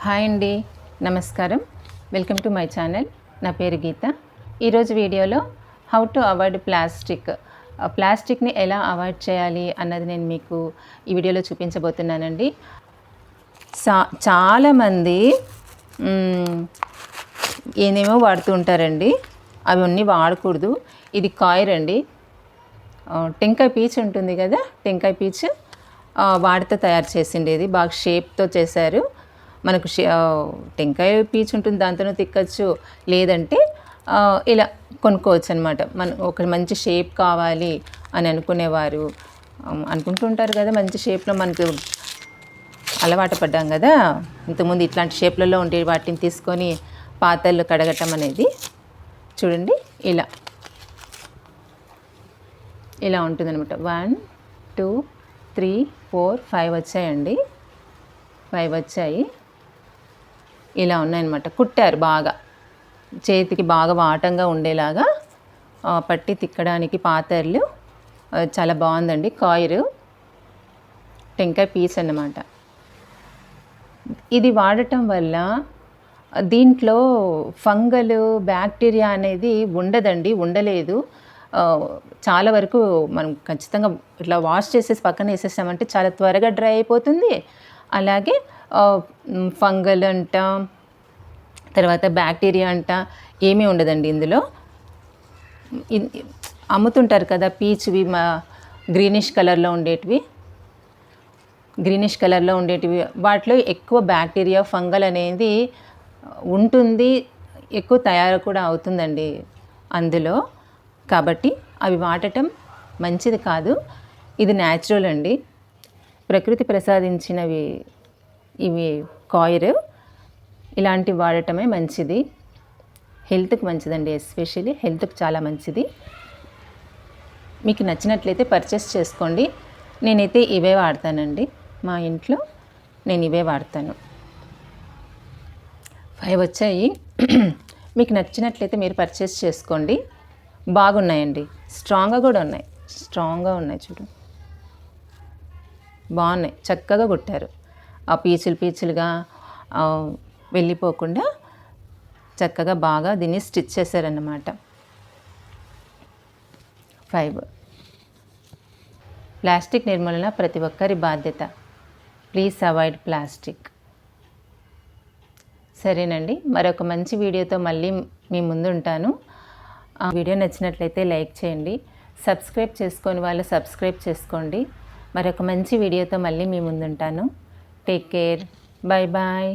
Hi అండి, నమస్కారం. Welcome to my channel. నా పేరు గీత. ఈరోజు వీడియోలో హౌ టు అవాయిడ్ ప్లాస్టిక్ని ఎలా అవాయిడ్ చేయాలి అన్నది నేను మీకు ఈ వీడియోలో చూపించబోతున్నానండి. చాలామంది ఏమేమో వాడుతూ ఉంటారండి, అవి అన్నీ వాడకూడదు. ఇది కాయిర్ అండి, టెంకాయ పీచు ఉంటుంది కదా, టెంకాయ పీచు వాడితో తయారు చేసిండేది, బాగా షేప్తో చేశారు. మనకు టెంకాయ పీచు ఉంటుంది, దాంతోనే తిక్కచ్చు, లేదంటే ఇలా కొనుక్కోవచ్చు అనమాట. ఒక మంచి షేప్ కావాలి అని అనుకునేవారు అనుకుంటుంటారు కదా, మంచి షేప్లో మనకు అలవాటు పడ్డాం కదా. ఇంతకుముందు ఇట్లాంటి షేప్లలో ఉండే వాటిని తీసుకొని పాత్రలు కడగటం అనేది చూడండి, ఇలా ఉంటుందన్నమాట. 1 2 3 4 5 వచ్చాయండి, 5 వచ్చాయి. ఇలా ఉన్నాయన్నమాట. కుట్టారు బాగా, చేతికి బాగా వాటంగా ఉండేలాగా పట్టి తిక్కడానికి పాత్రలు. చాలా బాగుందండి. కాయిర్ టెంకాయ పీస్ అన్నమాట. ఇది వాడటం వల్ల దీంట్లో ఫంగల్ బ్యాక్టీరియా అనేది ఉండలేదు. చాలా వరకు మనం ఖచ్చితంగా ఇట్లా వాష్ చేసేసి పక్కన వేసేసామంటే చాలా త్వరగా డ్రై అయిపోతుంది. అలాగే ఫంగల్ అంట, తర్వాత బ్యాక్టీరియా అంట ఏమీ ఉండదండి ఇందులో. అమ్ముతుంటారు కదా పీచువి, గ్రీనిష్ కలర్లో ఉండేటివి, వాటిలో ఎక్కువ బ్యాక్టీరియా ఫంగల్ అనేది ఉంటుంది, ఎక్కువ తయారు కూడా అవుతుందండి అందులో. కాబట్టి అవి వాడటం మంచిది కాదు. ఇది న్యాచురల్ అండి, ప్రకృతి ప్రసాదించినవి ఇవి కాయిర్. ఇలాంటివి వాడటమే మంచిది, హెల్త్కి మంచిదండి, ఎస్పెషల్లీ హెల్త్కి చాలా మంచిది. మీకు నచ్చినట్లయితే పర్చేస్ చేసుకోండి. నేనైతే ఇవే వాడతానండి, మా ఇంట్లో నేను ఇవే వాడతాను. 5 వచ్చాయి. మీకు నచ్చినట్లయితే మీరు పర్చేస్ చేసుకోండి. బాగున్నాయండి, స్ట్రాంగ్గా ఉన్నాయి చూడు, బాగున్నాయి, చక్కగా కుట్టారు. ఆ పీచులుగా వెళ్ళిపోకుండా చక్కగా బాగా దీన్ని స్టిచ్ చేశారన్నమాట. 5 ప్లాస్టిక్ నిర్మూలన ప్రతి ఒక్కరి బాధ్యత. Please avoid plastic. సరేనండి, మరొక మంచి వీడియోతో మళ్ళీ మీ ముందు ఉంటాను. ఆ వీడియో నచ్చినట్లయితే లైక్ చేయండి, సబ్స్క్రైబ్ చేసుకొని వాళ్ళు సబ్స్క్రైబ్ చేసుకోండి. మరొక మంచి వీడియోతో మళ్ళీ మీ ముందుంటాను. Take care, bye bye.